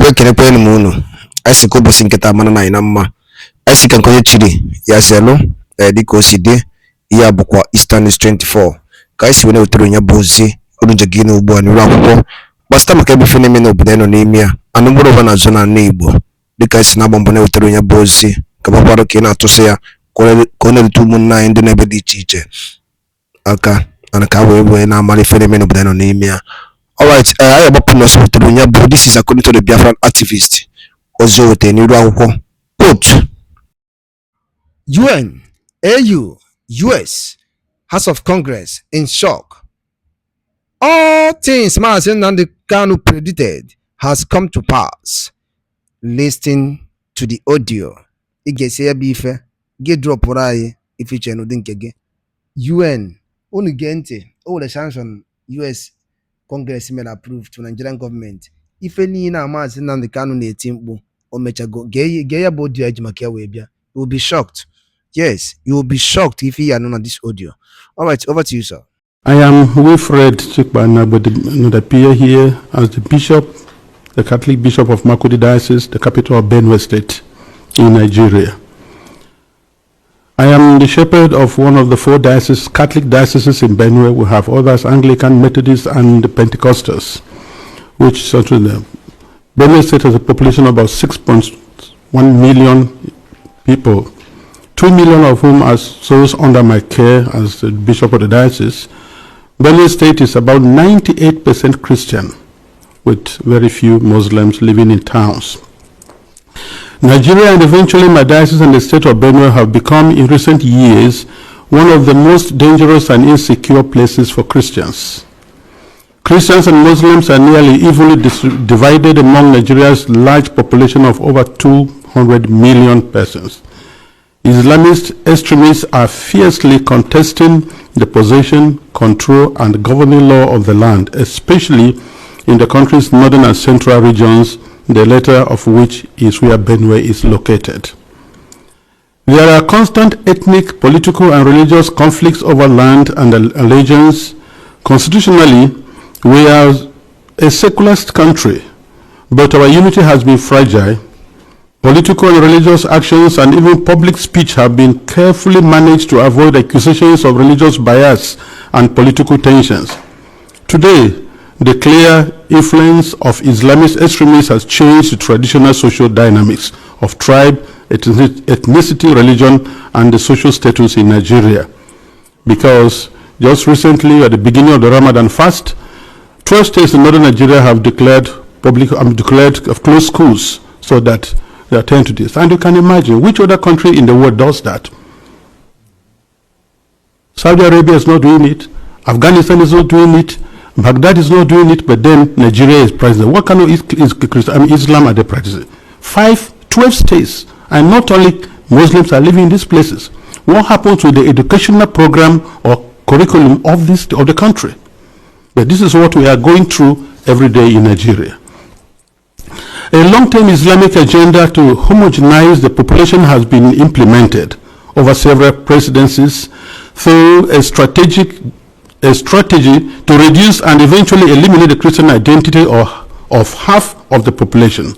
Igwe kene kwenu munu. Aisi ko bosi nketa mana na inama. Aisi kan konye chiri ya zelo diko oside iya bukwa Islamist 24. Ka aisi wene utero nya bozi olunje gine ubu anuru akwụkwọ. Basta maka ebe feneme na obodo no n'ime ya. Anumburo bana zona n'Igbo. Dika aisi na bombo ne utero nya bozi ka babaro ke na atụsị ya kone litu ụmụnna ndị n'ebe dị iche iche aka ana ka we na amali feneme na obodo no n'ime ya. Alright, I about to this is according to the Biafran activist. Also, quote: UN, AU, US, House of Congress in shock. All things Nnamdi Kanu predicted has come to pass. Listen to the audio. Igese bife, get drop orai if you channel dinkege. UN, only gente, all the sanction US Congress may approve to Nigerian government. If any na mazi Nnamdi Kanu na-etimkpu o mechago geya body ajimakia webia, you will be shocked. Yes, you will be shocked if you are not on this audio. All right, over to you, sir. I am Wilfred Chikbana, but not appear here as the bishop, the Catholic Bishop of Makurdi Diocese, the capital of Benue State in Nigeria. I am the shepherd of one of the 4 dioceses, Catholic dioceses in Benue. We have others, Anglican, Methodist, and Pentecostals, which such as the Benue State has a population of about 6.1 million people, 2 million of whom are those under my care as the bishop of the diocese. Benue State is about 98% Christian, with very few Muslims living in towns. Nigeria and eventually my diocese and the state of Benue have become in recent years one of the most dangerous and insecure places for Christians. Christians and Muslims are nearly evenly divided among Nigeria's large population of over 200 million persons. Islamist extremists are fiercely contesting the possession, control, and governing law of the land, especially in the country's northern and central regions, the latter of which is where Benue is located. There are constant ethnic, political, and religious conflicts over land and allegiance. Constitutionally, we are a secularist country, but our unity has been fragile. Political and religious actions and even public speech have been carefully managed to avoid accusations of religious bias and political tensions. Today, the clear influence of Islamist extremists has changed the traditional social dynamics of tribe, ethnicity, religion, and the social status in Nigeria. Because just recently, at the beginning of the Ramadan fast, 12 states in northern Nigeria have declared closed schools so that they attend to this. And you can imagine which other country in the world does that. Saudi Arabia is not doing it. Afghanistan is not doing it. Baghdad is not doing it, but then Nigeria is practicing. What kind of Islam are they practicing? 12 states, and not only Muslims are living in these places. What happens to the educational program or curriculum of the country? But this is what we are going through every day in Nigeria. A long-term Islamic agenda to homogenize the population has been implemented over several presidencies through a strategy to reduce and eventually eliminate the Christian identity of half of the population.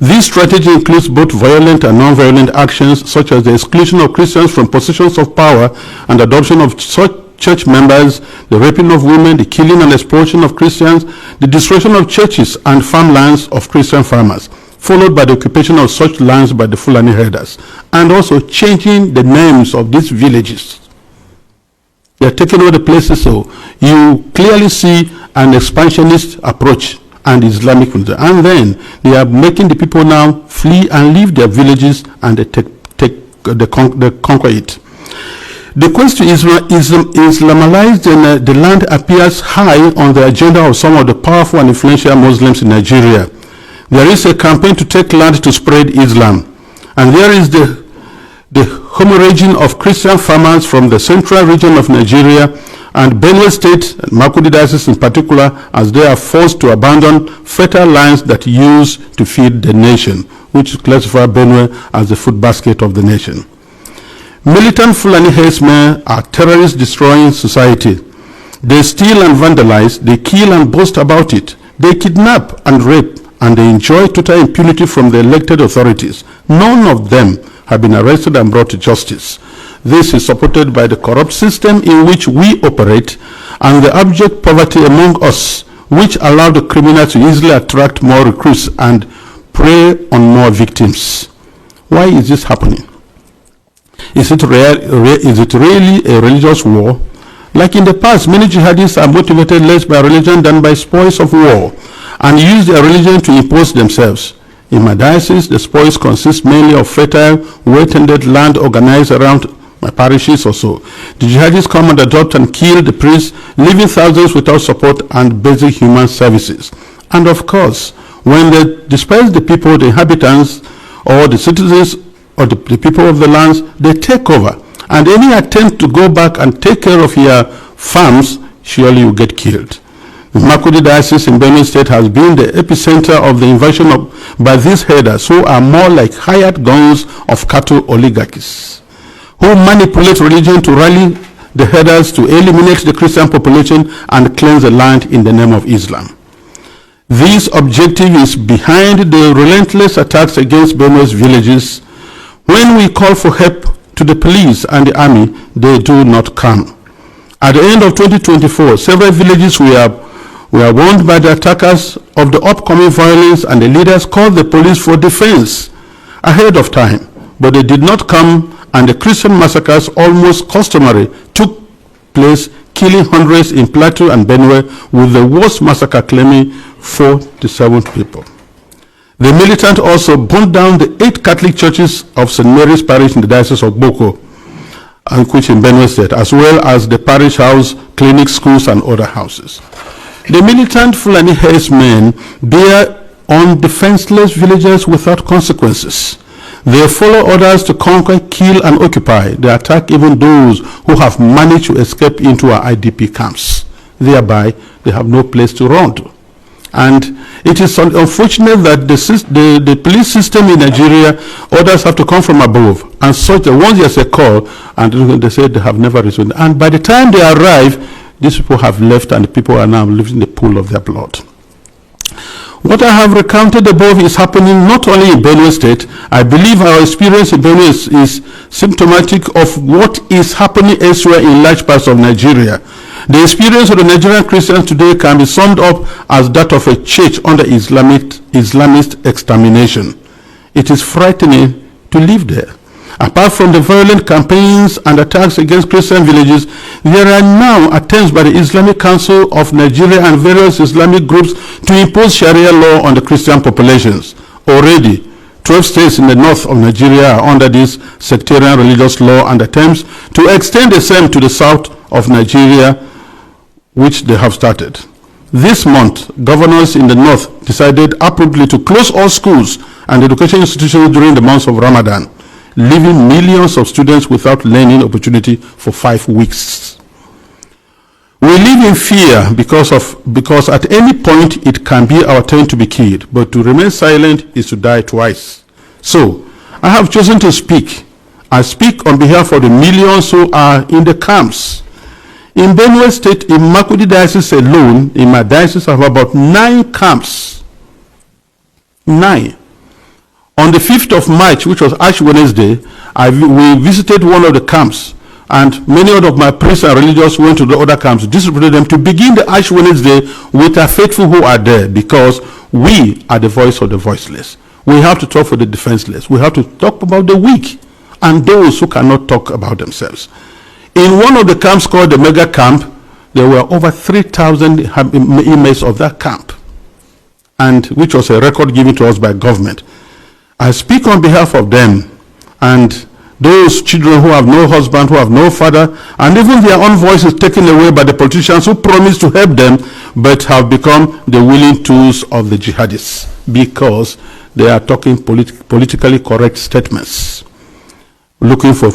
This strategy includes both violent and non-violent actions, such as the exclusion of Christians from positions of power and adoption of such church members, the raping of women, the killing and exploitation of Christians, the destruction of churches and farmlands of Christian farmers, followed by the occupation of such lands by the Fulani herders, and also changing the names of these villages. They are taking over the places, so you clearly see an expansionist approach and Islamic, and then they are making the people now flee and leave their villages, and they conquer it. The quest to Islamalize the land appears high on the agenda of some of the powerful and influential Muslims in Nigeria. There is a campaign to take land to spread Islam, and there is the hemorrhaging of Christian farmers from the central region of Nigeria and Benue State, Makurdi Diocese in particular, as they are forced to abandon fertile lands that used to feed the nation, which classify Benue as the food basket of the nation. Militant Fulani herdsmen are terrorists destroying society. They steal and vandalize, they kill and boast about it. They kidnap and rape and they enjoy total impunity from the elected authorities. None of them have been arrested and brought to justice. This is supported by the corrupt system in which we operate and the abject poverty among us, which allow the criminals to easily attract more recruits and prey on more victims. Why is this happening? Is it really a religious war? Like in the past, many jihadists are motivated less by religion than by spoils of war and use their religion to impose themselves. In my diocese, the spoils consist mainly of fertile, well-tended land organized around my parishes or so. The jihadists come and adopt and kill the priests, leaving thousands without support and basic human services. And of course, when they disperse the people, the inhabitants, or the citizens, or the people of the lands, they take over. And any attempt to go back and take care of your farms, surely you get killed. The Makudi Diocese in Benue State has been the epicenter of the invasion by these herders who are more like hired guns of cattle oligarchies, who manipulate religion to rally the herders to eliminate the Christian population and cleanse the land in the name of Islam. This objective is behind the relentless attacks against Benue's villages. When we call for help to the police and the army, they do not come. At the end of 2024, several villages were warned by the attackers of the upcoming violence, and the leaders called the police for defense ahead of time, but they did not come, and the Christian massacres, almost customary, took place, killing hundreds in Plateau and Benue, with the worst massacre claiming 47 people. The militant also burned down the 8 Catholic churches of St. Mary's Parish in the Diocese of Boko, which in Benue State, as well as the parish house, clinics, schools, and other houses. The militant Fulani herdsmen bear on defenseless villagers without consequences. They follow orders to conquer, kill, and occupy. They attack even those who have managed to escape into our IDP camps. Thereby, they have no place to run to. And it is unfortunate that the police system in Nigeria, orders have to come from above. And such that once there's a call, and they say they have never responded. And by the time they arrive, these people have left, and the people are now living in the pool of their blood. What I have recounted above is happening not only in Benue State. I believe our experience in Benue is symptomatic of what is happening elsewhere in large parts of Nigeria. The experience of the Nigerian Christians today can be summed up as that of a church under Islamist extermination. It is frightening to live there. Apart from the violent campaigns and attacks against Christian villages, there are now attempts by the Islamic Council of Nigeria and various Islamic groups to impose Sharia law on the Christian populations. Already, 12 states in the north of Nigeria are under this sectarian religious law, and attempts to extend the same to the south of Nigeria, which they have started. This month, governors in the north decided abruptly to close all schools and education institutions during the months of Ramadan, leaving millions of students without learning opportunity for 5 weeks. We live in fear because at any point it can be our turn to be killed, but to remain silent is to die twice. So, I have chosen to speak. I speak on behalf of the millions who are in the camps. In Benue State, in Makudi Diocese alone, in my diocese, I have about 9 camps. 9. On the 5th of March, which was Ash Wednesday, we visited one of the camps, and many of my priests and religious went to the other camps, distributed them to begin the Ash Wednesday with our faithful who are there, because we are the voice of the voiceless. We have to talk for the defenseless. We have to talk about the weak and those who cannot talk about themselves. In one of the camps called the Mega Camp, there were over 3,000 inmates of that camp, and which was a record given to us by government. I speak on behalf of them and those children who have no husband, who have no father, and even their own voice is taken away by the politicians who promise to help them but have become the willing tools of the jihadists because they are talking politically correct statements, looking for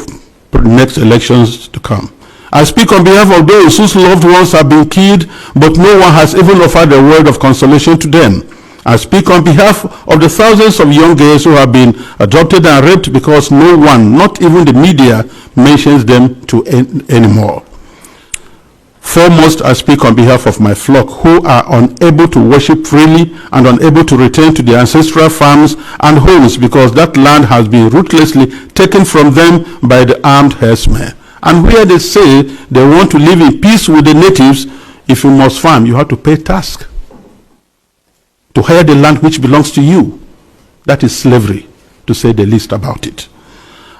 next elections to come. I speak on behalf of those whose loved ones have been killed, but no one has even offered a word of consolation to them. I speak on behalf of the thousands of young girls who have been adopted and raped because no one, not even the media, mentions them anymore. Foremost, I speak on behalf of my flock who are unable to worship freely and unable to return to their ancestral farms and homes because that land has been ruthlessly taken from them by the armed herdsmen. And where they say they want to live in peace with the natives, if you must farm, you have to pay tax to hire the land which belongs to you. That is slavery, to say the least about it.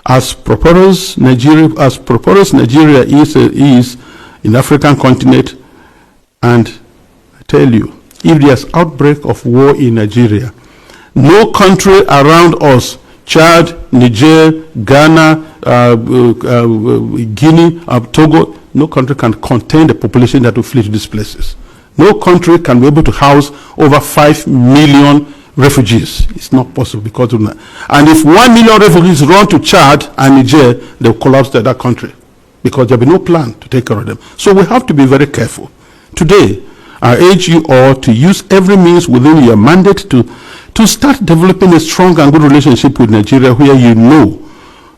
As prosperous Nigeria is in the African continent, and I tell you, if there's outbreak of war in Nigeria, no country around us, Chad, Niger, Ghana, Guinea, Togo, no country can contain the population that will flee to these places. No country can be able to house over 5 million refugees. It's not possible because of that. And if 1 million refugees run to Chad and Niger, they'll collapse that country because there'll be no plan to take care of them. So we have to be very careful. Today, I urge you all to use every means within your mandate to start developing a strong and good relationship with Nigeria, where you know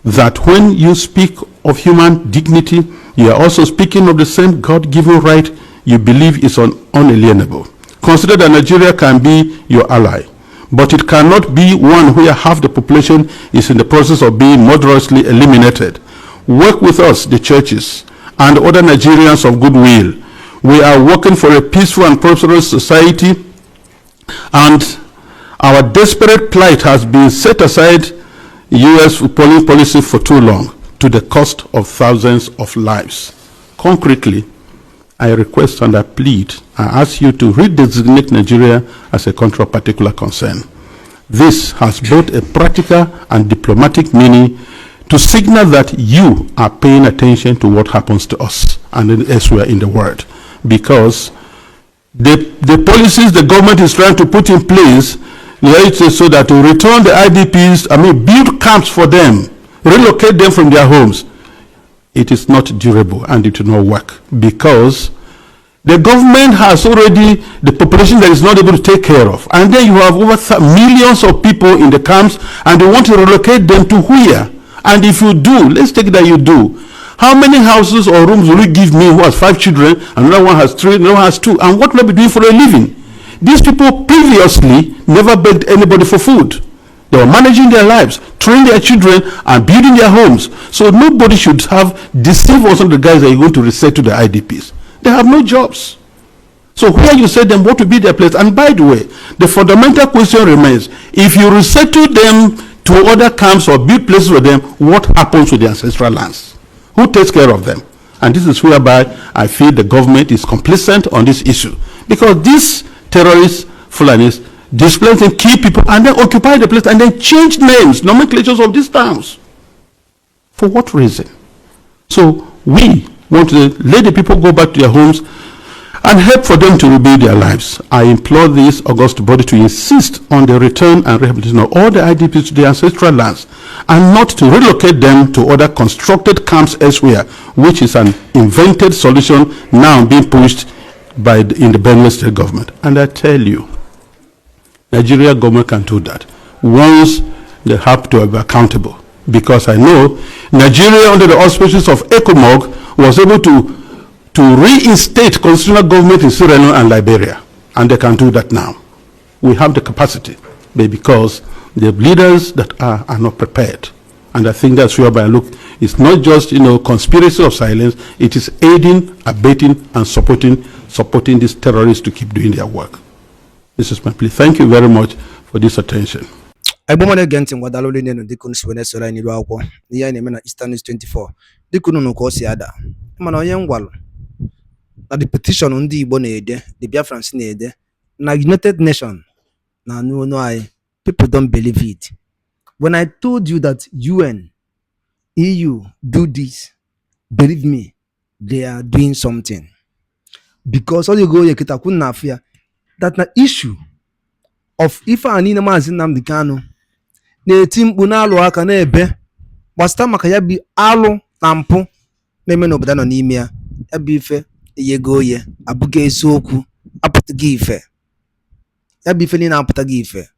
that when you speak of human dignity, you are also speaking of the same God-given right you believe is unalienable. Consider that Nigeria can be your ally, but it cannot be one where half the population is in the process of being murderously eliminated. Work with us, the churches, and other Nigerians of goodwill. We are working for a peaceful and prosperous society, and our desperate plight has been set aside U.S. foreign policy for too long, to the cost of thousands of lives. Concretely, I request and I plead, I ask you to redesignate Nigeria as a country of particular concern. This has both a practical and diplomatic meaning to signal that you are paying attention to what happens to us and elsewhere in the world. Because the policies the government is trying to put in place, so that to return the IDPs, build camps for them, relocate them from their homes, it is not durable and it will not work, because the government has already the population that is not able to take care of, and then you have over millions of people in the camps, and they want to relocate them to where? And if you do, let's take that you do, how many houses or rooms will you give me who has 5 children, another one has 3, another one has 2, and what will I be doing for a living? These people previously never begged anybody for food. They were managing their lives, training their children, and building their homes. So nobody should have deceived some of the guys that you're going to resettle to the IDPs. They have no jobs. So where you set them, what will be their place? And by the way, the fundamental question remains, if you resettle them to other camps or build places for them, what happens with the ancestral lands? Who takes care of them? And this is whereby I feel the government is complicit on this issue. Because these terrorists, Fulanis, displace and kill people and then occupy the place and then change names, nomenclatures of these towns. For what reason? So we want to let the people go back to their homes and help for them to rebuild their lives. I implore this august body to insist on the return and rehabilitation of all the IDPs to their ancestral lands and not to relocate them to other constructed camps elsewhere, which is an invented solution now being pushed in the Benue state government. And I tell you, Nigeria government can do that once they have to be accountable. Because I know Nigeria, under the auspices of ECOMOG, was able to reinstate constitutional government in Sierra Leone and Liberia. And they can do that now. We have the capacity, but because the leaders that are not prepared. And I think that's whereby I look, it's not just conspiracy of silence, it is aiding, abetting, and supporting these terrorists to keep doing their work. This is my plea. Thank you very much for this attention. Agbomone genti ngwadalole nenu dikunu swene sola ni akwụkwọ ihe na-eme na Islamist 24 dikunu no ka o si ada mana onye ngwalu na the petition ndị Igbo na-ede, the Biafrans na-ede na United Nations na anu anyị, people don't believe it. When I told you that UN, EU do this, believe me, they are doing something. Because all you go yekita kuna afia that na issue of ife ani na Maazị Nnamdi Kanu na-eti mkpu na-alụ aka na-ebe gbasata maka ya bi alụ na mpụ na-eme n'obodo nọ n'ime ya bụ ife eyego oye abụghị eziokwu, apụtaghị ife ya bụ ife niile apụtaghị ife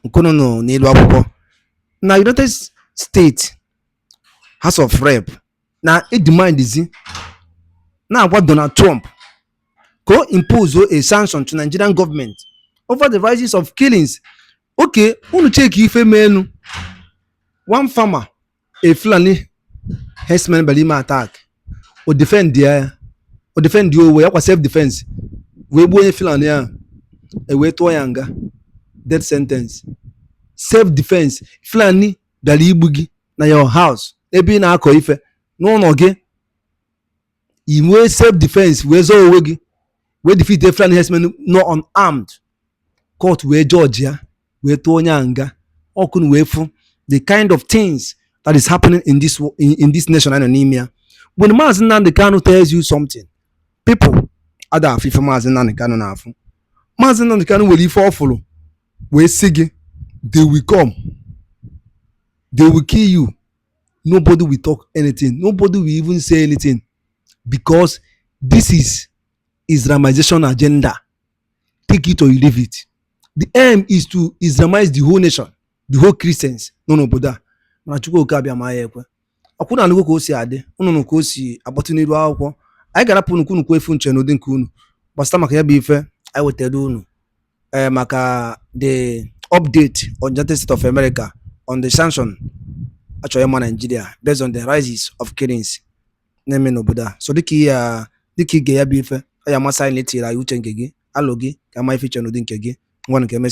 nkunu nọ n'elu akwụkwọ na United States House of Rep na edemandzi na-agwa Donald Trump ka o impose a sanction to Nigerian government over the rises of killings. Okay, unu check ife menu. One farmer, a Fulani herdsman bali ime attack, o defend ya, o defend you we, yakwa self defense, we gbuo onye Fulani ya, e wee tụọ ya nga, death sentence. Self defense, Fulani bịara igbu gị na your house ebe ị na-akọ ife n'ụlọ gị, inwe self defense wee zọọ onwe gị, wee defeat a Fulani herdsman no unarmed. Court wee judge ya, wee tụọ onye nga. Ọkụnụ wee fụ the kind of things that is happening in this nation anyị nọ n'ime ya. When Maazị Nnamdi Kanu tells you something, people ada afụ ife Maazị Nnamdi Kanu na-afụ. Maazị Nnamdi Kanu nwere ife ọfụrụ wee sị gị, they will come, they will kill you, nobody will talk anything, nobody will even say anything, because this is Islamization agenda. Take it or you leave it. The aim is to Islamize the whole nation, the whole Christians nọ n'obodo a. Mana Chukwu oke abịa ma ya ekwe. Ọkwụ na anụgo ka o si adị, unu ka o si agbatu n'iru akwụkwọ. Anyị ga-arapụ unu kwunu efu nche n'ụdị nke unu gbasata maka ya bụ ife anyị wetara unu maka the update on United States of America on the sanction achọrọ ịma Nigeria based on the rises of killings na-eme n'obodo a. So dịka ige ya bụ ife, ọ ya amasị anyị na etiri anyị uche nke gị, alụ gị ka ama ife iche n'ụdị nke gị, ngwa nke emesi.